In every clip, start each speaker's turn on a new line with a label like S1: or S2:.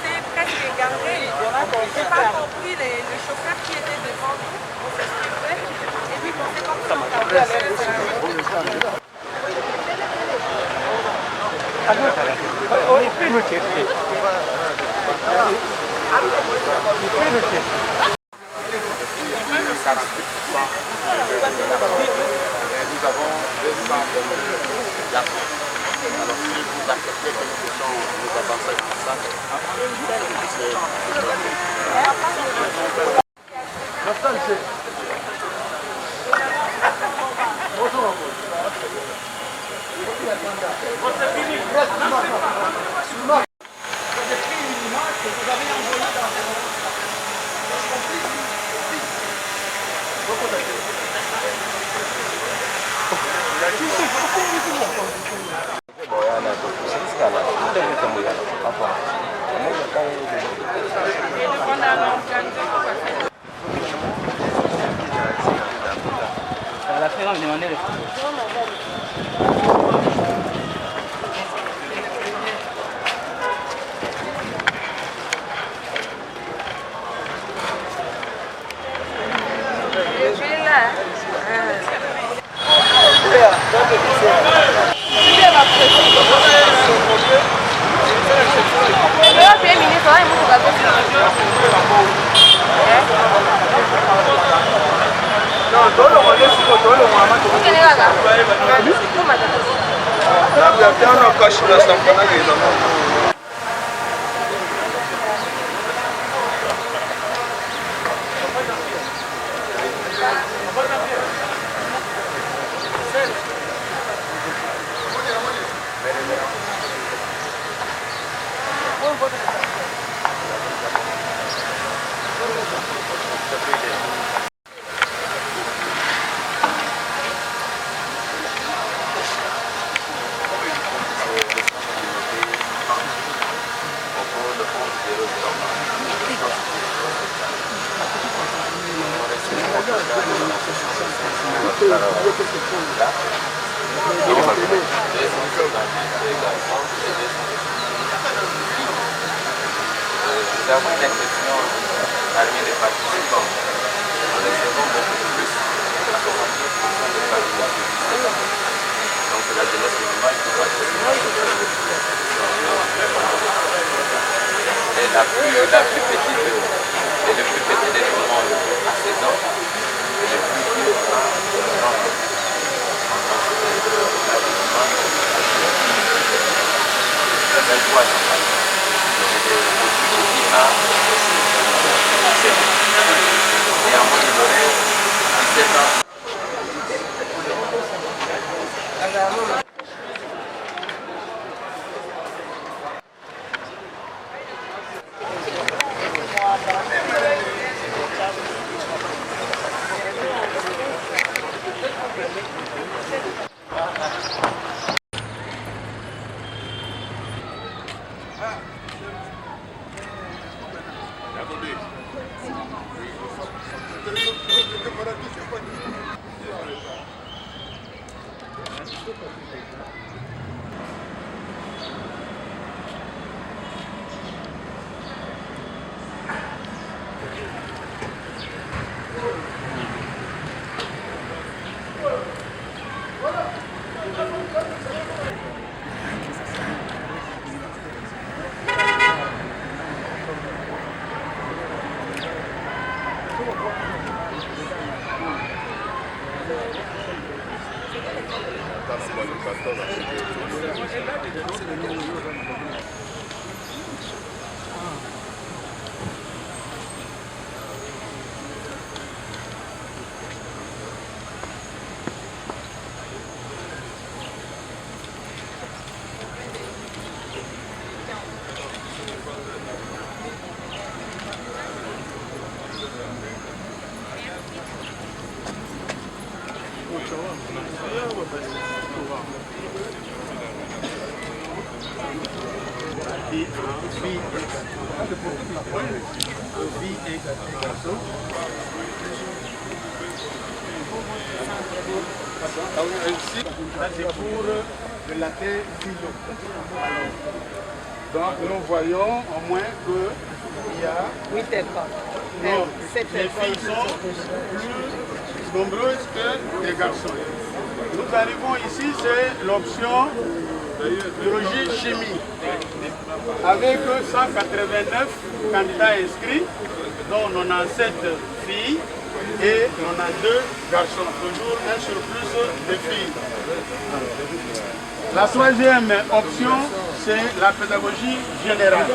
S1: C'est presque gardé. On n'a pas compris le chauffeur qui était devant nous. On s'est suivi. Et puis on s'est comme ça.
S2: Nous avons 200 la alors, si vous acceptez que nous puissions nous avancer ensemble, Nous avons une exception parmi les participants. Nous recevons beaucoup plus de 70% des participants. Donc la jeunesse musulmane qui participe. Et la plus petite et le plus petit de tout le monde à 16 ans et le plus vieux à 30 ans. Et à moins de donner 17 ans.
S3: C'est pour le latte philo. Donc nous voyons au moins qu'il y a...
S1: 8 écoles.
S3: Non,
S1: 7
S3: les
S1: écoles.
S3: filles sont plus nombreuses que les garçons. Nous arrivons ici, c'est l'option biologie chimie, avec 189 candidats inscrits, dont 97 filles et 92 garçons, toujours un surplus de filles. La troisième option, c'est la pédagogie générale,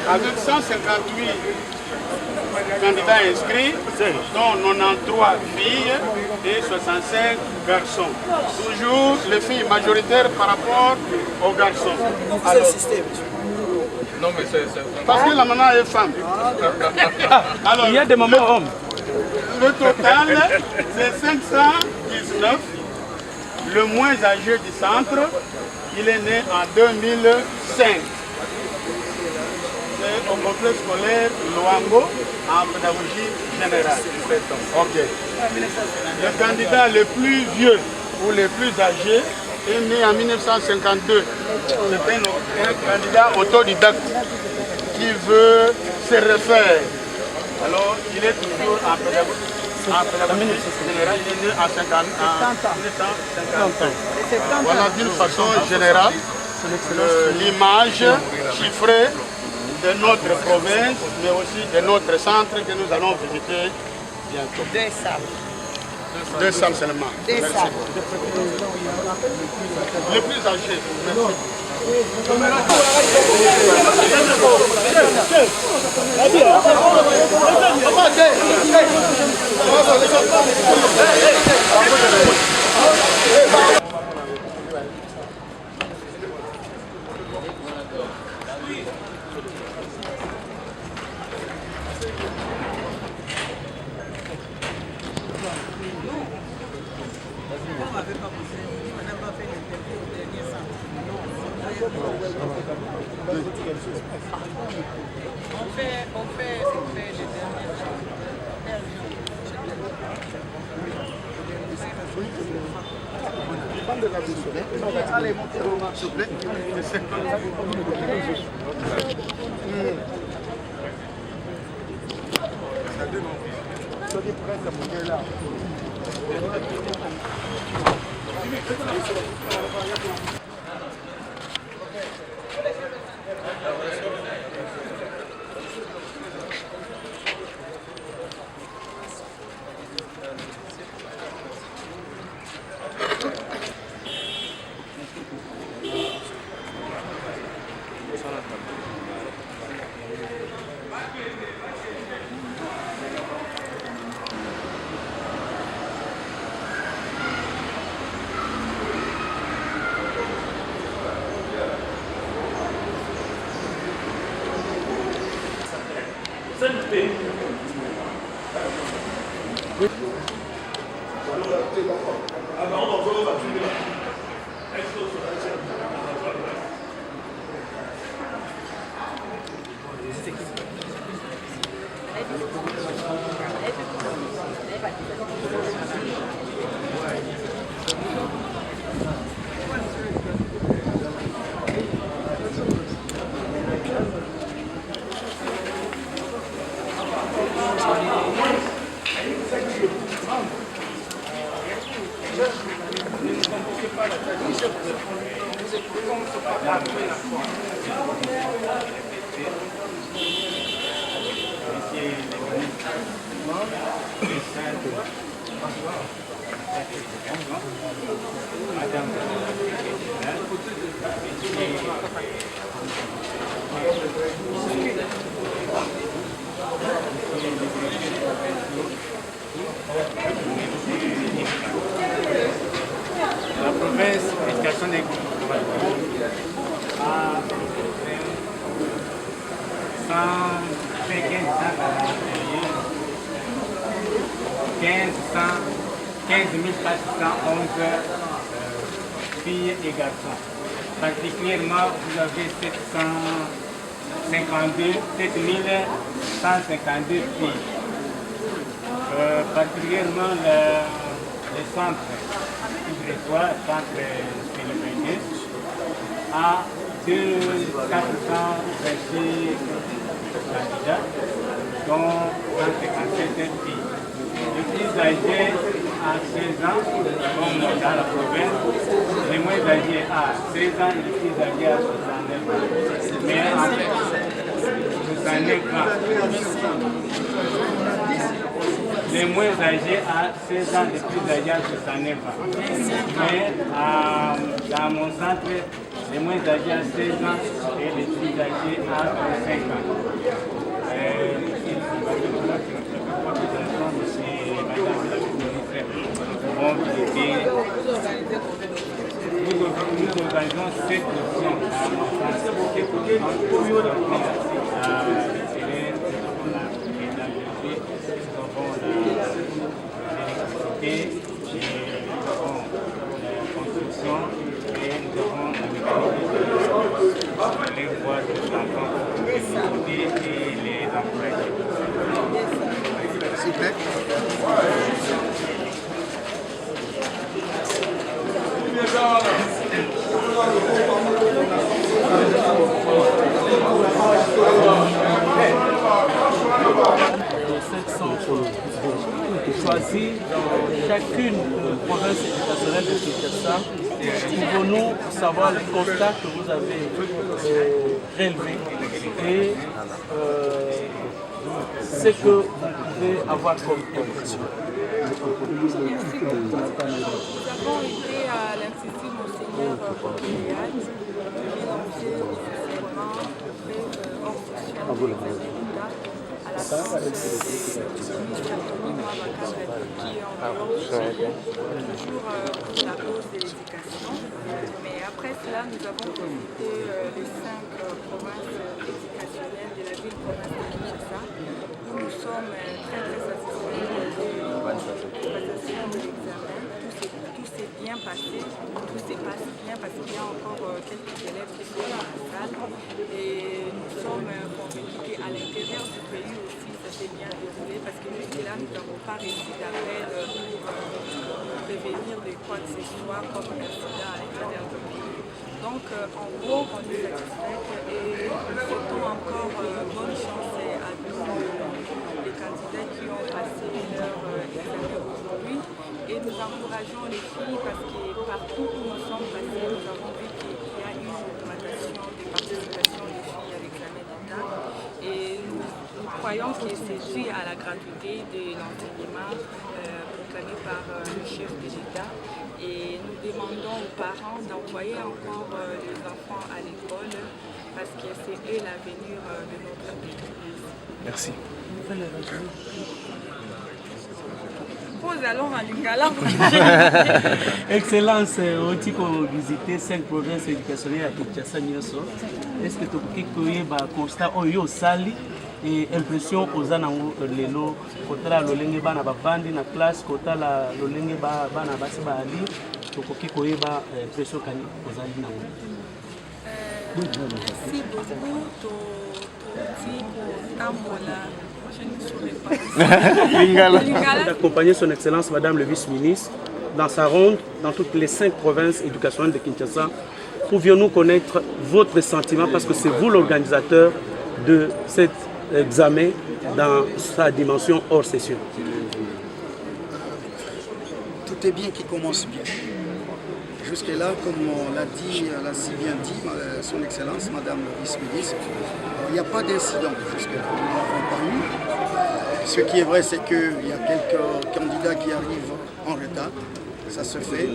S3: avec 158 candidats inscrits, dont 93 filles et 65 garçons. Toujours les filles majoritaires par rapport aux garçons. Alors,
S2: Non, mais c'est
S3: parce que la maman est femme. Alors,
S4: Il y a des mamans hommes.
S3: le total, c'est 519. Le moins âgé du centre, il est né en 2005. C'est au complexe scolaire Loango en pédagogie générale. Ok. Le candidat le plus vieux ou le plus âgé est né en 1952. C'est un candidat autodidacte qui veut se refaire. Alors, il est toujours en pédagogie générale, il est né en 1950. Voilà d'une façon générale l'image chiffrée de notre province, mais aussi de notre centre que nous allons visiter bientôt.
S1: 2 salles.
S3: 2 salles seulement.
S1: 2
S3: Merci.
S1: salles.
S3: Les plus âgés. Merci.
S1: On fait les dernières choses.
S3: Allez, montez au marché, s'il vous plaît. Soyez prêts à monter là.
S4: La province éducation des a 15 411 filles et garçons. Particulièrement, vous avez 7152 filles. Particulièrement le centre migratoire, centre philippin, a 2426 candidats, dont 157 filles. Les plus âgés à 16 ans, comme dans la province, les moins âgés à 16 ans et les plus âgés à 69 ans. Mais en fait, 69 ans. Les moins âgés à 16 ans, les plus âgés à 69 ans. Mais dans mon centre, les moins âgés à 16 ans et les plus âgés à 25 ans. Nous organisons 7 options à mon centre. Construction et nous avons la mécanique les voies de enfants et les employés. S'il vous plaît.
S5: Choisi dans chacune province éducationnelle de Kinshasa, pouvons-nous savoir les constats que vous avez relevés et ce que vous pouvez avoir comme impression.
S1: Nous avons été à l'Institut Monseigneur Pompéiade, qui est lancé officiellement hors session à la table de ministère qui est en dehors toujours pour la cause de l'éducation. Mais après cela, nous avons visité les 5 provinces éducationnelles de la ville-province de Kinshasa, où nous sommes très satisfaits de l'organisation de l'examen. Tout s'est bien passé, tout se passe bien parce qu'il y a encore quelques élèves qui sont dans la salle et nous sommes convaincus qu'à l'intérieur du pays aussi ça s'est bien déroulé parce que jusque-là nous n'avons pas reçu d'appel pour prévenir de quoi que ce soit comme incident à l'intérieur du pays. Donc en gros on est satisfait et nous souhaitons encore bonne chance à tous les candidats qui ont passé leur examen aujourd'hui. Et nous encourageons les filles parce que partout où nous sommes passés, nous avons vu qu'il y a une augmentation des participations des filles à l'examen d'État. Et nous croyons que c'est dû à la gratuité de l'enseignement proclamé par le chef de l'État. Et nous demandons aux parents d'envoyer encore les enfants à l'école parce que c'est eux l'avenir de notre pays.
S5: Merci. Excellence, on a visité 5 provinces éducationnelles à Kinshasa. Est-ce que tu as constat au Sali et impression aux anango lelo kotala lolenge bana bavandi na classe kotala lolenge bana basi bali tokoki koyeba impression kani ozali nango?
S1: Merci beaucoup. Je ne saurais pas.
S5: d'accompagner son Excellence Madame le Vice-ministre dans sa ronde dans toutes les 5 provinces éducationnelles de Kinshasa. Pouvions-nous connaître votre sentiment parce que c'est vous l'organisateur de cet examen dans sa dimension hors session.
S6: Tout est bien qui commence bien. Jusque-là, comme on l'a si bien dit, son Excellence, Madame le Vice-ministre, il n'y a pas d'incident jusque-là. Nous n'avons pas eu. Ce qui est vrai, c'est qu'il y a quelques candidats qui arrivent en retard. Ça se fait.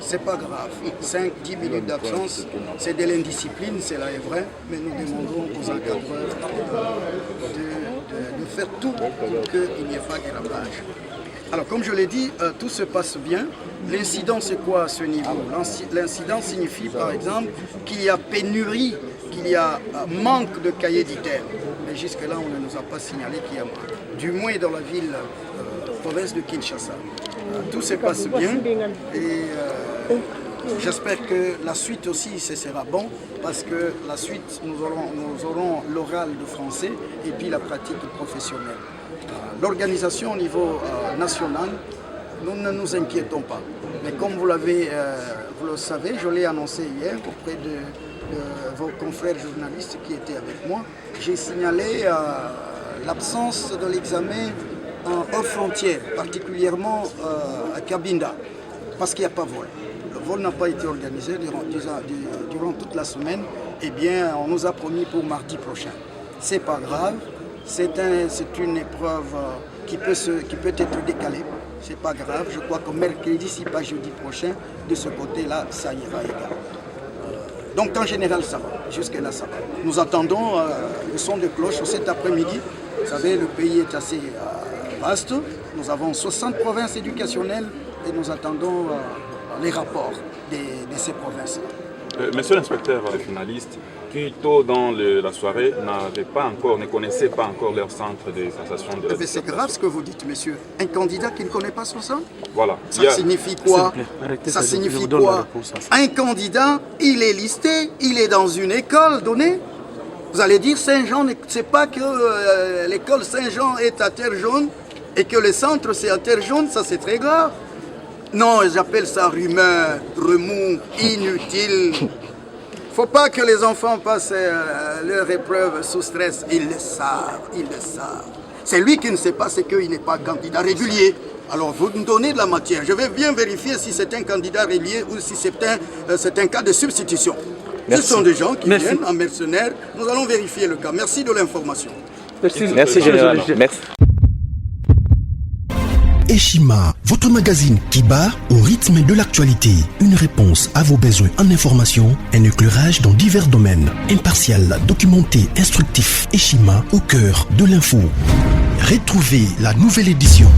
S6: C'est pas grave. 5-10 minutes d'absence, c'est de l'indiscipline, cela est vrai, mais nous demandons aux encadreurs de faire tout pour qu'il n'y ait pas de dérapage. Alors, comme je l'ai dit, tout se passe bien. L'incident, c'est quoi à ce niveau? L'incident signifie, par exemple, qu'il y a pénurie, qu'il y a manque de cahiers d'items. Mais jusque-là, on ne nous a pas signalé qu'il y a du moins dans la ville, province de Kinshasa. Tout se passe bien et j'espère que la suite aussi ce sera bon parce que la suite, nous aurons l'oral de français et puis la pratique professionnelle. L'organisation au niveau national, nous ne nous inquiétons pas. Mais comme vous le savez, je l'ai annoncé hier auprès de vos confrères journalistes qui étaient avec moi. J'ai signalé l'absence de l'examen hors frontière, particulièrement à Cabinda, parce qu'il n'y a pas vol. Le vol n'a pas été organisé durant toute la semaine. Eh bien, on nous a promis pour mardi prochain. C'est pas grave. C'est une épreuve qui peut être décalée. C'est pas grave. Je crois que mercredi, si pas jeudi prochain, de ce côté-là, ça ira égal. Donc en général, ça va. Jusque-là, ça va. Nous attendons le son de cloche cet après-midi. Vous savez, le pays est assez vaste. Nous avons 60 provinces éducationnelles et nous attendons les rapports de ces provinces-là.
S7: Monsieur l'inspecteur finaliste, qui tôt dans la soirée ne connaissait pas encore leur centre de cassation de la.
S6: C'est grave ce que vous dites, monsieur. Un candidat qui ne connaît pas son centre? Voilà. Ça signifie quoi? Ça signifie quoi? Un candidat, il est listé, il est dans une école donnée. Vous allez dire Saint-Jean, c'est pas que l'école Saint-Jean est à Terre Jaune et que le centre c'est à Terre Jaune, ça c'est très grave. Non, j'appelle ça rumeur, remous, inutile. Faut pas que les enfants passent leur épreuve sous stress. Ils le savent, ils le savent. C'est lui qui ne sait pas, c'est qu'il n'est pas candidat régulier. Alors vous nous donnez de la matière. Je vais bien vérifier si c'est un candidat régulier ou si c'est un cas de substitution. Merci. Ce sont des gens qui viennent en mercenaires. Nous allons vérifier le cas. Merci de l'information.
S7: Merci général. Merci.
S8: Eshima, votre magazine qui bat au rythme de l'actualité. Une réponse à vos besoins en information, un éclairage dans divers domaines. Impartial, documenté, instructif. Eshima au cœur de l'info. Retrouvez la nouvelle édition.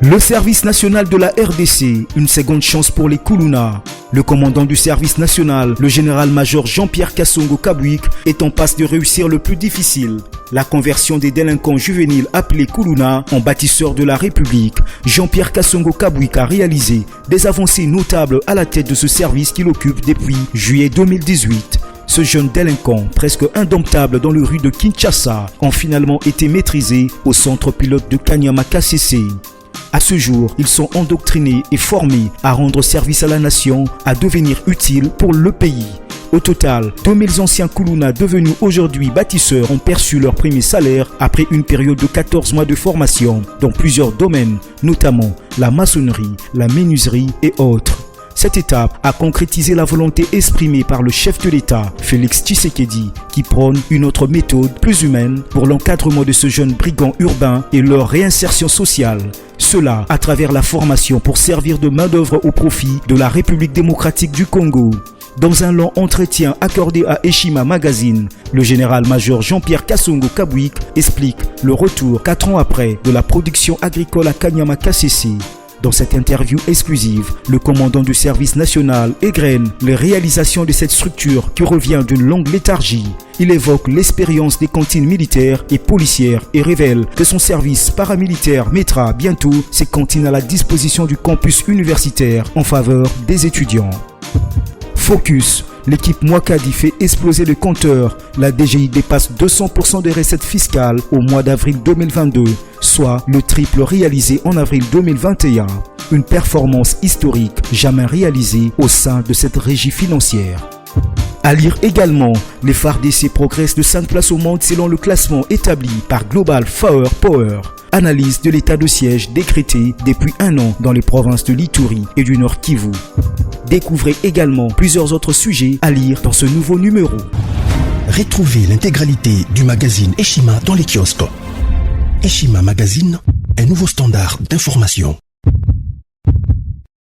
S9: Le service national de la RDC, une seconde chance pour les Kuluna. Le commandant du service national, le général-major Jean-Pierre Kassongo Kabouik, est en passe de réussir le plus difficile. La conversion des délinquants juvéniles appelés Kuluna en bâtisseurs de la République. Jean-Pierre Kassongo Kabouik a réalisé des avancées notables à la tête de ce service qu'il occupe depuis juillet 2018. Ce jeune délinquant, presque indomptable dans le rue de Kinshasa, ont finalement été maîtrisés au centre pilote de Kanyama KCC. À ce jour, ils sont endoctrinés et formés à rendre service à la nation, à devenir utiles pour le pays. Au total, 2000 anciens Kuluna devenus aujourd'hui bâtisseurs ont perçu leur premier salaire après une période de 14 mois de formation dans plusieurs domaines, notamment la maçonnerie, la menuiserie et autres. Cette étape a concrétisé la volonté exprimée par le chef de l'État, Félix Tshisekedi, qui prône une autre méthode plus humaine pour l'encadrement de ce jeune brigand urbain et leur réinsertion sociale. Cela à travers la formation pour servir de main-d'œuvre au profit de la République démocratique du Congo. Dans un long entretien accordé à Eshima Magazine, le général-major Jean-Pierre Kassongo Kabouik explique le retour 4 ans après de la production agricole à Kanyama KCC. Dans cette interview exclusive, le commandant du service national égrène les réalisations de cette structure qui revient d'une longue léthargie. Il évoque l'expérience des cantines militaires et policières et révèle que son service paramilitaire mettra bientôt ses cantines à la disposition du campus universitaire en faveur des étudiants. Focus, L'équipe Mwakadi fait exploser le compteur. La DGI dépasse 200% des recettes fiscales au mois d'avril 2022, soit le triple réalisé en avril 2021. Une performance historique jamais réalisée au sein de cette régie financière. À lire également, les FARDC progressent de 5 places au monde selon le classement établi par Global Power. Analyse de l'état de siège décrété depuis 1 an dans les provinces de l'Ituri et du Nord Kivu. Découvrez également plusieurs autres sujets à lire dans ce nouveau numéro.
S8: Retrouvez l'intégralité du magazine Eshima dans les kiosques. Eshima Magazine, un nouveau standard d'information.